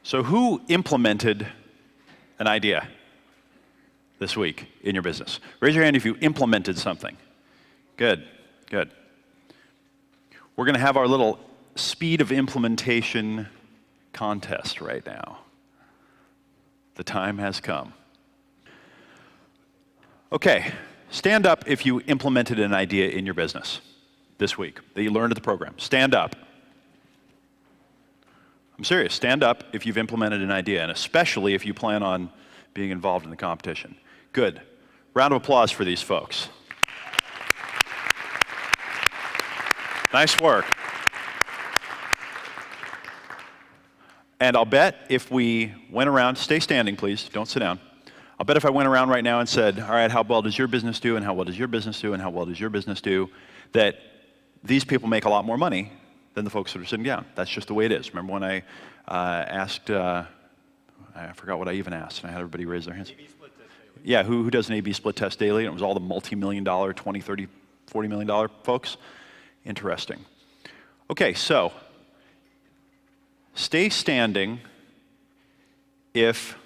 So who implemented an idea this week in your business? Raise your hand if you implemented something. Good, good. We're going to have our little speed of implementation contest right now. The time has come. Okay, stand up if you implemented an idea in your business this week that you learned at the program. Stand up. I'm serious, stand up if you've implemented an idea, and especially if you plan on being involved in the competition. Good. Round of applause for these folks. Nice work. And I'll bet if we went around, stay standing please, don't sit down. I'll bet if I went around right now and said, all right, how well does your business do, and how well does your business do, and how well does your business do, that these people make a lot more money than the folks that are sitting down. That's just the way it is. Remember when I asked, I forgot what I even asked, and I had everybody raise their hands. A/B split test daily. Yeah, who does an A/B split test daily? And it was all the multi-million dollar, $20, $30, $40 million folks. Interesting. Okay, so stay standing if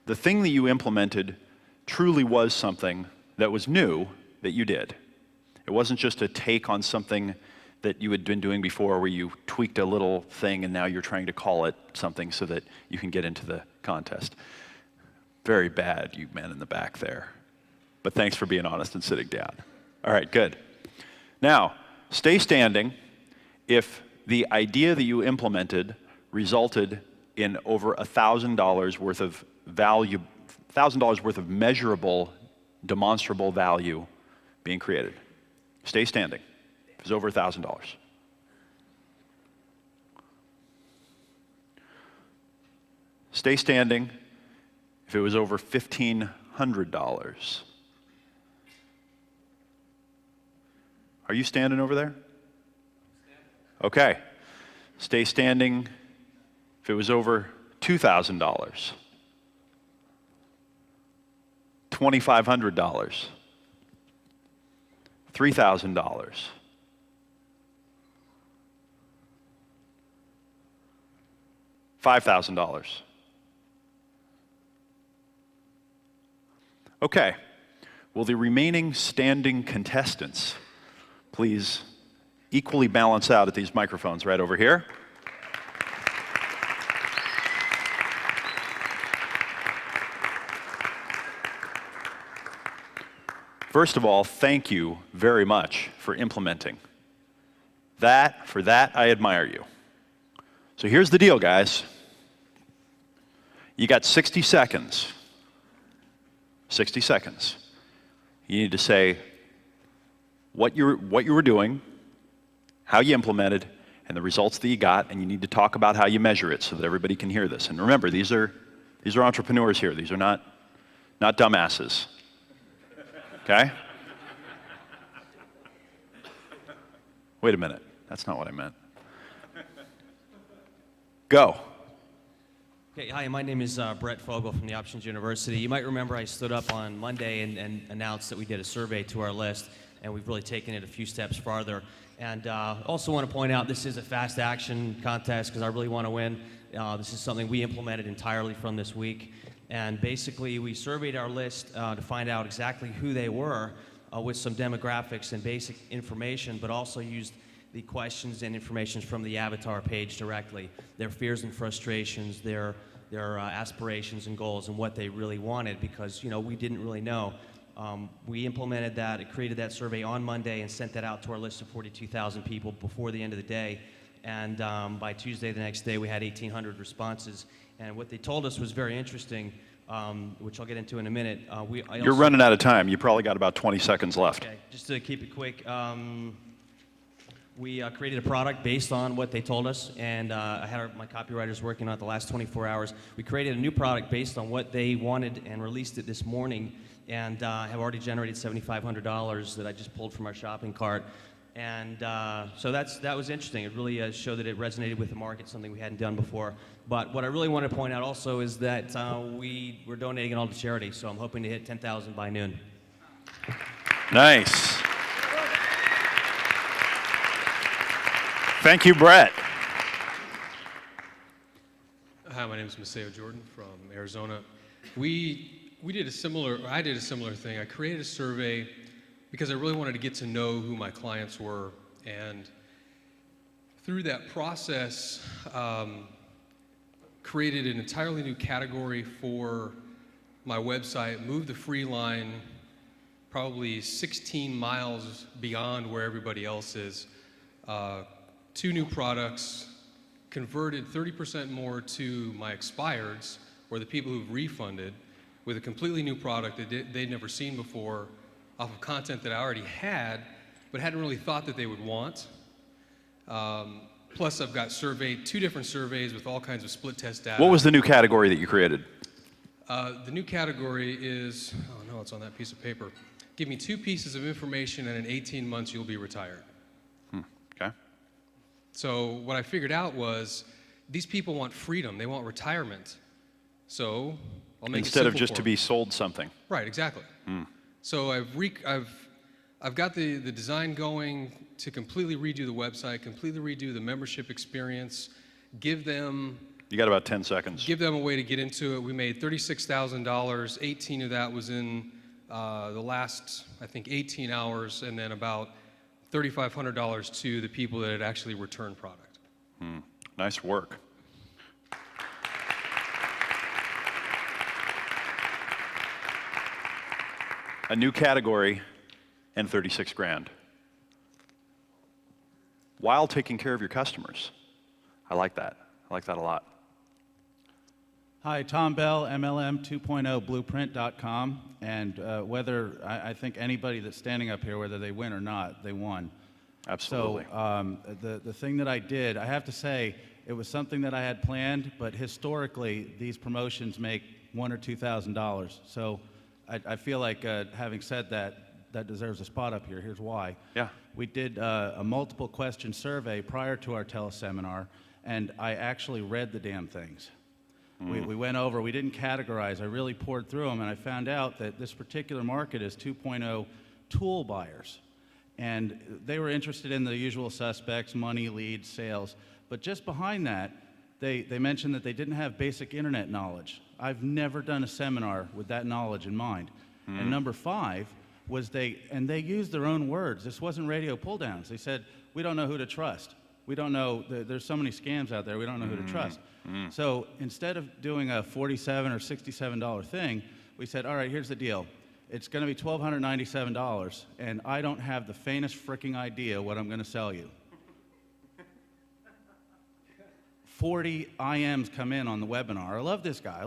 the thing that you implemented truly was something that was new that you did. It wasn't just a take on something that you had been doing before where you tweaked a little thing and now you're trying to call it something so that you can get into the contest. Very bad, you men in the back there. But thanks for being honest and sitting down. All right, good. Now, stay standing if the idea that you implemented resulted in over $1,000 worth of value, $1,000 worth of measurable, demonstrable value being created. Stay standing. It's over $1,000. Stay standing if it was over $1,500. Are you standing over there? Okay. Stay standing if it was over $2,000. $2,500. $3,000. $5,000. Okay. Will the remaining standing contestants please equally balance out at these microphones right over here? First of all, thank you very much for implementing. For that, I admire you. So here's the deal, guys. You got 60 seconds. 60 seconds. You need to say what you were doing, how you implemented, and the results that you got, and you need to talk about how you measure it so that everybody can hear this. And remember, these are entrepreneurs here. These are not dumbasses. Okay? Wait a minute. That's not what I meant. Go. Okay, hi, my name is Brett Fogel from the Options University. You might remember I stood up on Monday and announced that we did a survey to our list, and we've really taken it a few steps farther. And also want to point out this is a fast action contest because I really want to win. This is something we implemented entirely from this week. And basically, we surveyed our list to find out exactly who they were with some demographics and basic information, but also used the questions and information from the avatar page directly, their fears and frustrations, their aspirations and goals, and what they really wanted, because we didn't really know. We implemented that, created that survey on Monday and sent that out to our list of 42,000 people before the end of the day. And by Tuesday, the next day, we had 1,800 responses. And what they told us was very interesting, which I'll get into in a minute. You're running out of time. You probably got about 20 seconds left. Okay, just to keep it quick. We created a product based on what they told us, and I had my copywriters working on it the last 24 hours. We created a new product based on what they wanted and released it this morning, and have already generated $7,500 that I just pulled from our shopping cart. And so that was interesting. It really showed that it resonated with the market, something we hadn't done before. But what I really want to point out also is that we're donating it all to charity, so I'm hoping to hit 10,000 by noon. Nice. Thank you, Brett. Hi, my name is Maceo Jordan from Arizona. I did a similar thing. I created a survey because I really wanted to get to know who my clients were, and through that process, created an entirely new category for my website, moved the free line probably 16 miles beyond where everybody else is. 2 new products, converted 30% more to my expireds, or the people who've refunded, with a completely new product that they'd never seen before, off of content that I already had, but hadn't really thought that they would want. Plus, I've got 2 different surveys with all kinds of split test data. What was the new category that you created? The new category is, oh no, it's on that piece of paper. Give me 2 pieces of information, and in 18 months you'll be retired. Okay. So what I figured out was, these people want freedom, they want retirement. So I'll make Instead it of simple just for to them. be sold something. Right, exactly. So I've got the design going to completely redo the website, completely redo the membership experience, give them You got about 10 seconds. give them a way to get into it. We made $36,000. 18 of that was in the last, I think, 18 hours, and then about $3,500 to the people that had actually returned product. Nice work. A new category and 36 grand. While taking care of your customers. I like that. I like that a lot. Hi, Tom Bell, MLM 2.0 Blueprint.com, and I think anybody that's standing up here, whether they win or not, they won. Absolutely. So the thing that I did, I have to say, it was something that I had planned, but historically, these promotions make $1,000 or $2,000. So I feel like, having said that, that deserves a spot up here. Here's why. Yeah. We did a multiple question survey prior to our teleseminar, and I actually read the damn things. We went over, we didn't categorize, I really poured through them, and I found out that this particular market is 2.0 tool buyers. And they were interested in the usual suspects, money, leads, sales. But just behind that, they mentioned that they didn't have basic internet knowledge. I've never done a seminar with that knowledge in mind. And number 5 was they used their own words. This wasn't radio pull downs. They said, we don't know who to trust. We don't know, there's so many scams out there, we don't know who to trust. So instead of doing a $47 or $67 thing, we said, all right, here's the deal. It's going to be $1,297, and I don't have the faintest fricking idea what I'm going to sell you. 40 IMs come in on the webinar. I love this guy.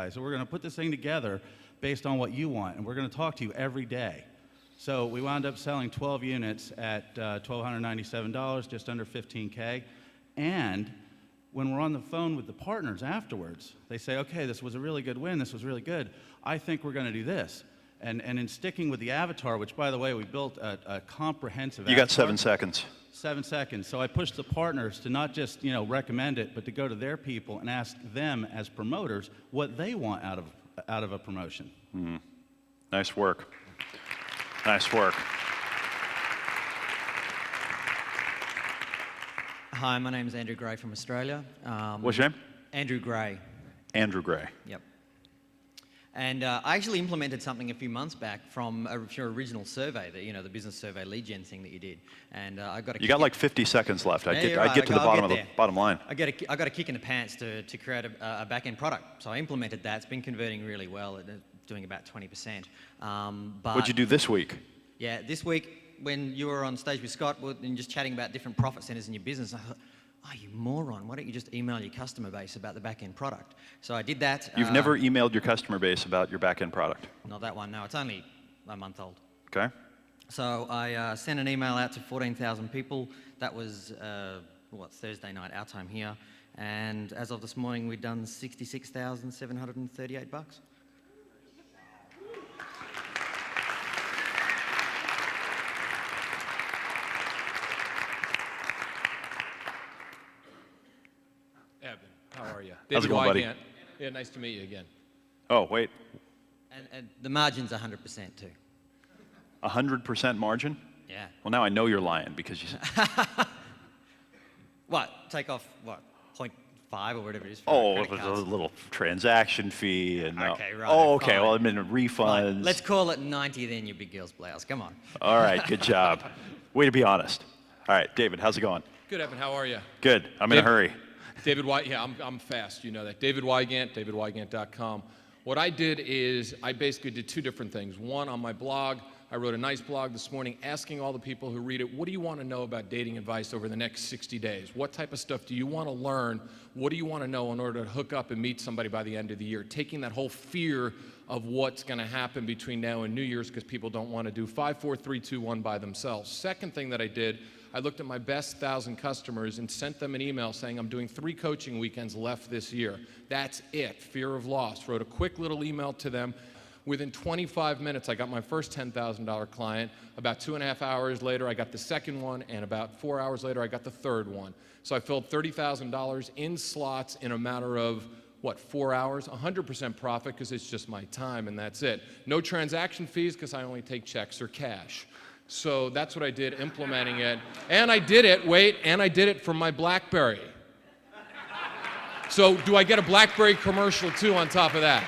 So we're going to put this thing together based on what you want, and we're going to talk to you every day. So we wound up selling 12 units at $1,297, just under 15K. And when we're on the phone with the partners afterwards, they say, okay, this was a really good win, this was really good. I think we're going to do this. And in sticking with the avatar, which, by the way, we built a comprehensive You avatar. got 7 seconds. 7 seconds. So I pushed the partners to not just, recommend it, but to go to their people and ask them as promoters what they want out of a promotion. Nice work. Nice work. Hi, my name is Andrew Gray from Australia. What's your name? Andrew Gray. Andrew Gray. Yep. And I actually implemented something a few months back from your original survey, the business survey lead gen thing that you did. And I got a You got like 50 seconds left. I'd get to the bottom line. I got a kick in the pants to create a back-end product. So I implemented that. It's been converting really well. It's doing about 20%. What'd you do this week? Yeah, this week when you were on stage with Scott and just chatting about different profit centers in your business, I thought, oh, you moron, why don't you just email your customer base about the back-end product? So I did that. You've never emailed your customer base about your back-end product? Not that one, no. It's only a month old. Okay. So I sent an email out to 14,000 people. That was, Thursday night, our time here. And as of this morning, we'd done $66,738. How are you? How's it going, buddy? Yeah, nice to meet you again. Oh, wait. And the margin's 100% too. 100% margin? Yeah. Well, now I know you're lying because you said... What? Take off, what? $5 or whatever it is for Oh, credit it was a cards. little transaction fee and Okay, right, oh, okay. fine. Well, I mean refunds. Fine. Let's call it 90 then, you big girl's blouse. Come on. All right, good job. Way to be honest. All right, David, how's it going? Good, Evan. How are you? Good. I'm in a hurry. David Wygant. Yeah, I'm fast. You know that. David Wygant, davidwygant.com. What I did is I basically did two different things. One, on my blog, I wrote a nice blog this morning asking all the people who read it, what do you want to know about dating advice over the next 60 days? What type of stuff do you want to learn? What do you want to know in order to hook up and meet somebody by the end of the year? Taking that whole fear of what's going to happen between now and New Year's because people don't want to do 5, 4, 3, 2, 1 by themselves. Second thing that I did, I looked at my best 1,000 customers and sent them an email saying I'm doing 3 coaching weekends left this year. That's it, fear of loss. Wrote a quick little email to them. Within 25 minutes, I got my first $10,000 client. About 2.5 hours later, I got the second one, and about 4 hours later, I got the third one. So I filled $30,000 in slots in a matter of, what, 4 hours? 100% profit because it's just my time, and that's it. No transaction fees because I only take checks or cash. So that's what I did, implementing it. And I did it, and I did it from my BlackBerry. So do I get a BlackBerry commercial too on top of that?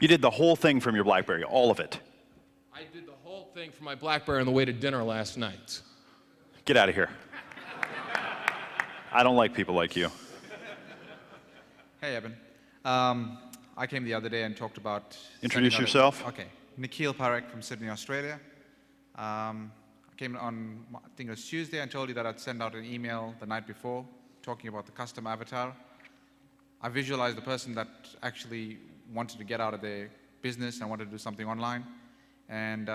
You did the whole thing from your BlackBerry, all of it. I did the whole thing from my BlackBerry on the way to dinner last night. Get out of here. I don't like people like you. Hey, Evan. I came the other day and talked about... Introduce yourself. Okay. Nikhil Parekh from Sydney, Australia. I came on, I think it was Tuesday, and told you that I'd send out an email the night before talking about the custom avatar. I visualized the person that actually wanted to get out of their business and wanted to do something online. And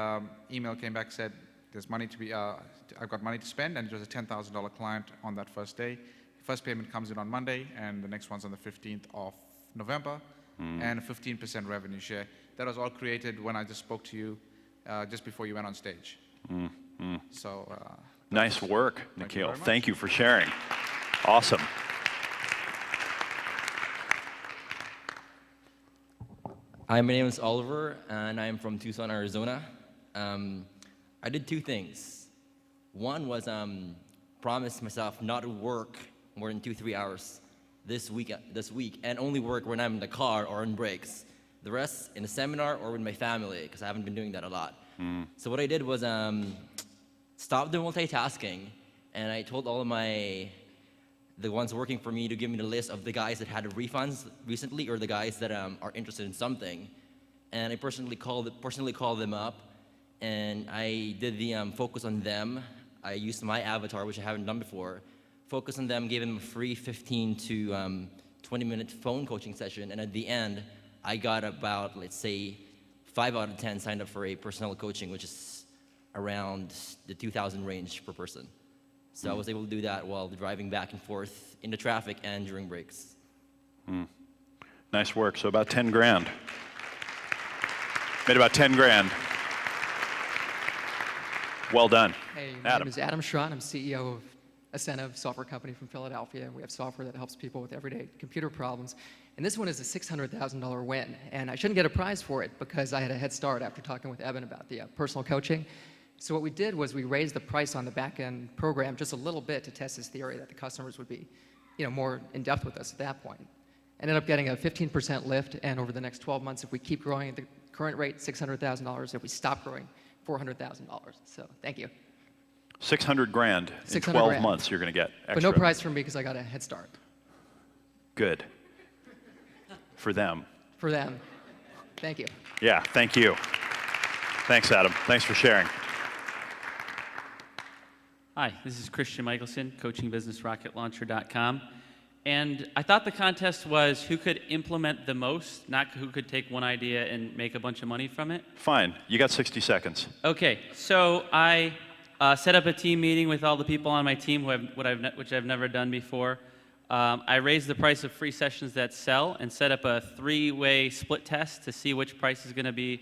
email came back, said, there's money to be, I've got money to spend, and it was a $10,000 client on that first day. First payment comes in on Monday, and the next one's on the 15th of November, and a 15% revenue share. That was all created when I just spoke to you just before you went on stage. So Nice work, Thank you Nikhil. very much. Thank you for sharing. Awesome. Hi, my name is Oliver, and I'm from Tucson, Arizona. I did 2 things. One was promise myself not to work more than 2-3 hours this week, and only work when I'm in the car or on breaks. The rest in a seminar or with my family, because I haven't been doing that a lot. So what I did was stop the multitasking, and I told all of the ones working for me to give me the list of the guys that had refunds recently or the guys that are interested in something. And I personally called them up, and I did the focus on them. I used my avatar, which I haven't done before. Focus on them, gave them a free 15 to 20-minute phone coaching session, and at the end, I got about, let's say, 5 out of 10 signed up for a personal coaching, which is around the 2,000 range per person. So I was able to do that while driving back and forth in the traffic and during breaks. Nice work. So about 10 grand. Made about 10 grand. Well done. Hey, my name is Adam Schrott. I'm CEO of Ascentive software company from Philadelphia. We have software that helps people with everyday computer problems. And this one is a $600,000 win. And I shouldn't get a prize for it because I had a head start after talking with Evan about the personal coaching. So what we did was we raised the price on the back-end program just a little bit to test this theory that the customers would be, more in depth with us at that point. Ended up getting a 15% lift, and over the next 12 months, if we keep growing at the current rate, $600,000. If we stop growing, $400,000. So thank you. 600 grand in 600 12 grand. months you're going to get extra. But no prize for me because I got a head start. Good. For them. For them. Thank you. Yeah, thank you. Thanks, Adam. Thanks for sharing. Hi, this is Christian Michelson, coachingbusinessrocketlauncher.com. And I thought the contest was who could implement the most, not who could take one idea and make a bunch of money from it. Fine. You got 60 seconds. Okay, so I set up a team meeting with all the people on my team which I've never done before. I raised the price of free sessions that sell and set up a 3-way split test to see which price is going to be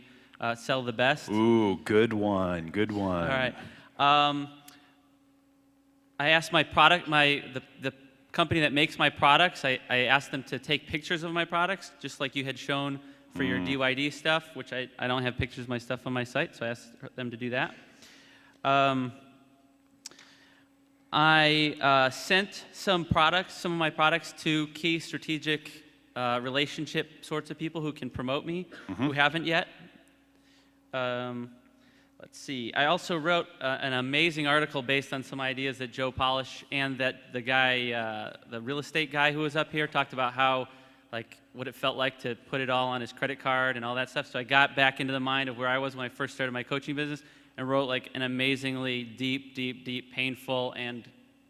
sell the best. Ooh, good one. Good one. All right. I asked my product, the company that makes my products, I asked them to take pictures of my products, just like you had shown for your DYD stuff, which I don't have pictures of my stuff on my site, so I asked them to do that. I sent some of my products to key strategic relationship sorts of people who can promote me, who haven't yet. Let's see. I also wrote an amazing article based on some ideas that Joe Polish and that the guy, the real estate guy who was up here, talked about how, like, what it felt like to put it all on his credit card and all that stuff. So I got back into the mind of where I was when I first started my coaching business and wrote like an amazingly deep, painful, and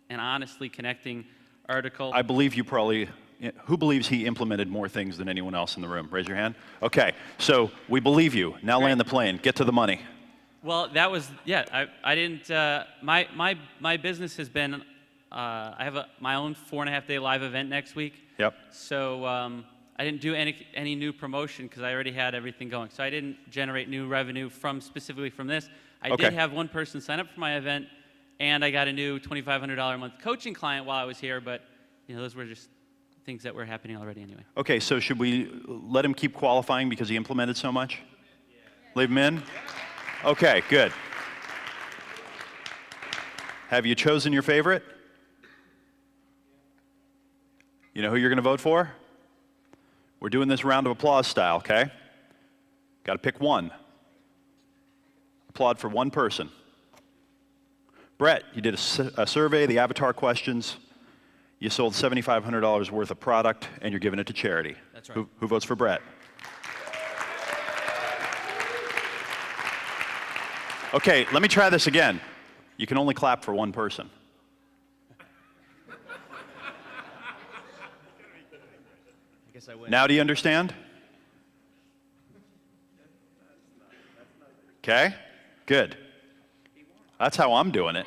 honestly connecting article. I believe you probably, who believes he implemented more things than anyone else in the room? Raise your hand. Okay, so we believe you. Now land the plane, get to the money. Well, that was, yeah, I didn't, my business has been, I have my own 4.5-day live event next week. Yep. So I didn't do any new promotion because I already had everything going. So I didn't generate new revenue specifically from this. I did have one person sign up for my event, and I got a new $2,500 a month coaching client while I was here, but those were just things that were happening already anyway. Okay, so should we let him keep qualifying because he implemented so much? Leave him in? Okay, good. Have you chosen your favorite? You know who you're going to vote for? We're doing this round of applause style, okay? Got to pick one. Applaud for one person. Brett, you did a survey, the avatar questions. You sold $7,500 worth of product, and you're giving it to charity. That's right. Who votes for Brett? Okay, let me try this again. You can only clap for one person. I guess I win. Now do you understand? Okay, good. That's how I'm doing it.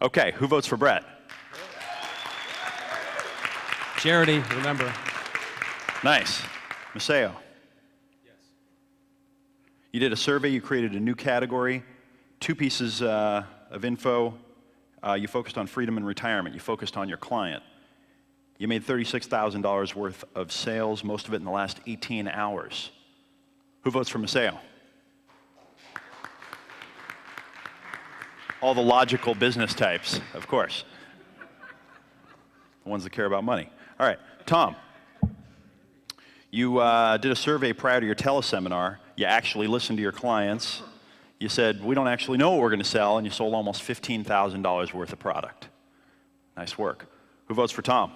Okay, who votes for Brett? Charity, remember. Nice. Maceo. You did a survey, you created a new category, 2 pieces of info. You focused on freedom and retirement. You focused on your client. You made $36,000 worth of sales, most of it in the last 18 hours. Who votes for Maceo? All the logical business types, of course. The ones that care about money. All right, Tom. You did a survey prior to your teleseminar. You actually listened to your clients. You said, we don't actually know what we're going to sell, and you sold almost $15,000 worth of product. Nice work. Who votes for Tom?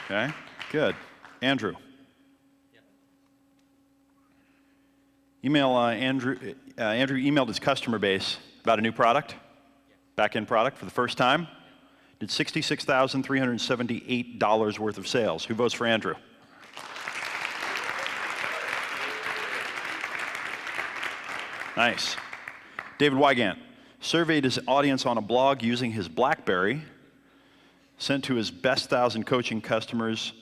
Okay, good. Andrew. Andrew emailed his customer base about a new product, back-end product for the first time. Did $66,378 worth of sales. Who votes for Andrew? Nice. David Wygant surveyed his audience on a blog using his BlackBerry, sent to his best 1,000 coaching customers,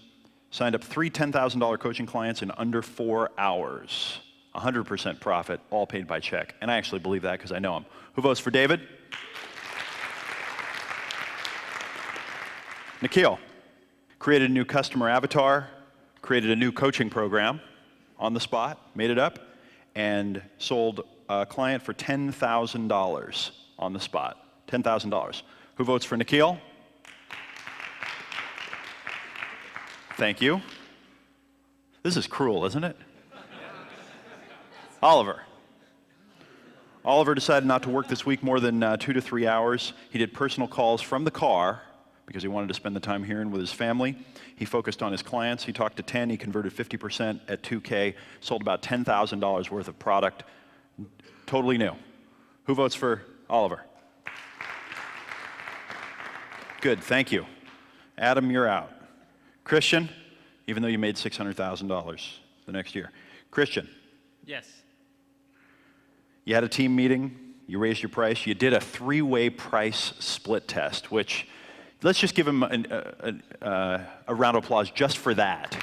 signed up 3 $10,000 coaching clients in under 4 hours. 100% profit, all paid by check. And I actually believe that because I know him. Who votes for David? Nikhil created a new customer avatar, created a new coaching program on the spot, made it up, and sold a client for $10,000 on the spot. $10,000. Who votes for Nikhil? Thank you. This is cruel, isn't it? Oliver. Oliver decided not to work this week more than 2 to 3 hours. He did personal calls from the car because he wanted to spend the time here and with his family. He focused on his clients. He talked to 10. He converted 50% at 2K, sold about $10,000 worth of product. Totally new. Who votes for Oliver? Good, thank you. Adam, you're out. Christian, even though you made $600,000 the next year. Christian. Yes. You had a team meeting, you raised your price, you did a 3-way price split test, which, let's just give him a round of applause just for that.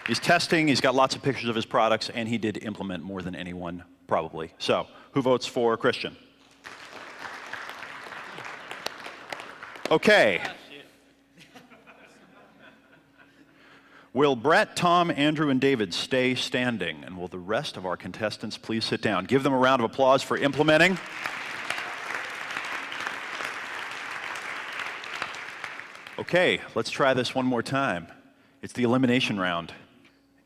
He's testing, he's got lots of pictures of his products, and he did implement more than anyone, probably. So, who votes for Christian? Okay. Will Brett, Tom, Andrew, and David stay standing? And will the rest of our contestants please sit down? Give them a round of applause for implementing. Okay, let's try this one more time. It's the elimination round.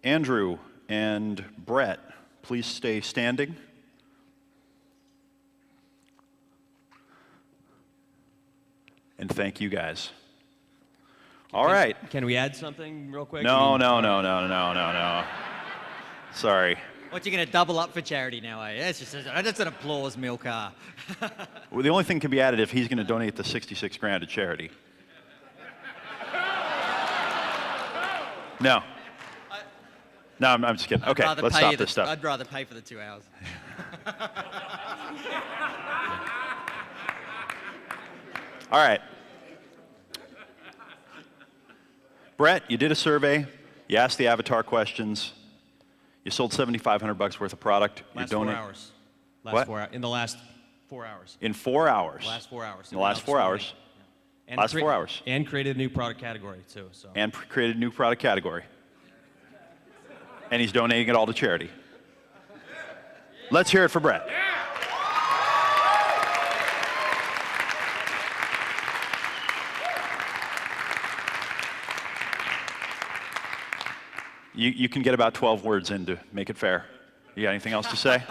Andrew and Brett, please stay standing. And thank you guys. All right. Can we add something real quick? No. Sorry. What, you're going to double up for charity now, eh? That's an applause, Milcar. Well, the only thing can be added if he's going to donate the 66 grand to charity. No. No, I'm just kidding. Okay, let's stop this stuff. I'd rather pay for the 2 hours. All right. Brett, you did a survey. You asked the avatar questions. You sold $7,500 worth of product. Last 4 hours. In the last 4 hours. In 4 hours. Last 4 hours. In the last 4 hours. And last 4 hours. And created a new product category, too. So. And created a new product category. And he's donating it all to charity. Let's hear it for Brett. You can get about 12 words in to make it fair. You got anything else to say?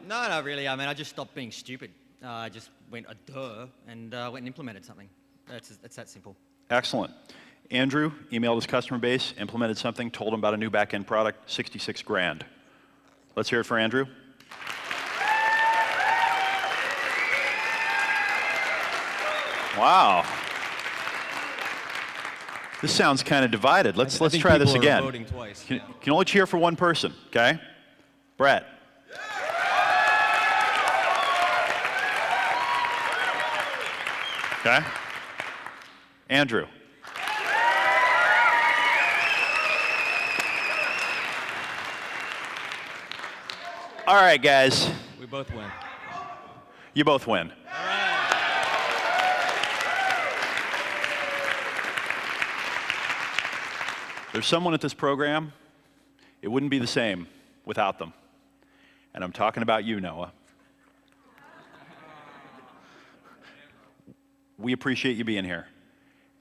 No, not really. I mean, I just stopped being stupid. I just went a duh and went and implemented something. It's that simple. Excellent. Andrew emailed his customer base, implemented something, told him about a new back-end product, 66 grand. Let's hear it for Andrew. Wow. This sounds kind of divided. Let's try this again. Voting twice. Can only cheer for one person, okay? Brett. Okay? Andrew. All right, guys. We both win. You both win. There's someone at this program, it wouldn't be the same without them. And I'm talking about you, Noah. We appreciate you being here.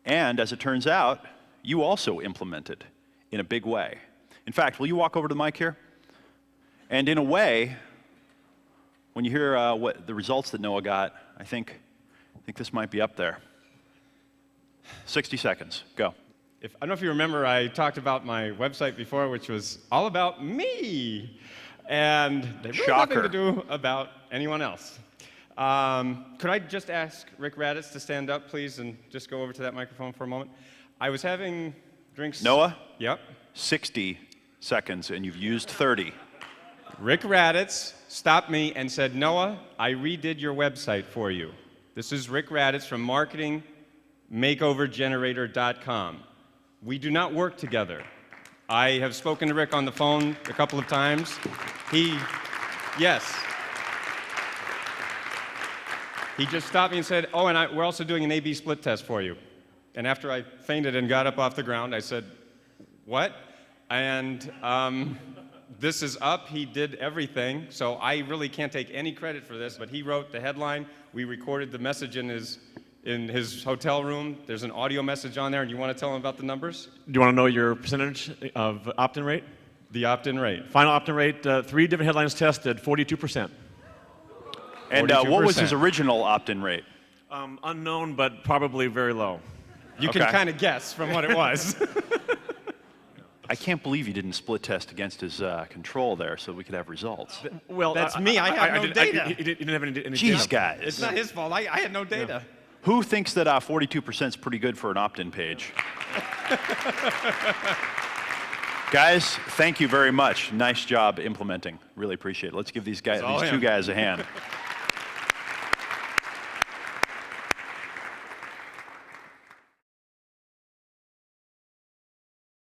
And as it turns out, you also implemented in a big way. In fact, will you walk over to the mic here? And in a way, when you hear what the results that Noah got, I think this might be up there. 60 seconds, go. I don't know if you remember, I talked about my website before, which was all about me. And they really nothing to do about anyone else. Could I just ask Rick Raditz to stand up, please, and just go over to that microphone for a moment? I was having drinks. Noah? Yep. 60 seconds, and you've used 30. Rick Raditz stopped me and said, Noah, I redid your website for you. This is Rick Raditz from marketingmakeovergenerator.com. We do not work together. I have spoken to Rick on the phone a couple of times. Yes. He just stopped me and said, oh, and we're also doing an A/B split test for you. And after I fainted and got up off the ground, I said, what? And this is up. He did everything. So I really can't take any credit for this, but he wrote the headline. We recorded the message in his hotel room. There's an audio message on there, and you want to tell him about the numbers? Do you want to know your percentage of opt-in rate? The opt-in rate. Final opt-in rate, 3 different headlines tested, 42%. And what was his original opt-in rate? Unknown, but probably very low. You can kind of guess from what it was. I can't believe you didn't split test against his control there so we could have results. Well, that's me. I have no data. He didn't have any data. Jeez, guys. It's not his fault. I had no data. Yeah. Who thinks that 42% is pretty good for an opt-in page? Guys, thank you very much. Nice job implementing. Really appreciate it. Let's give these guys, these two guys a hand.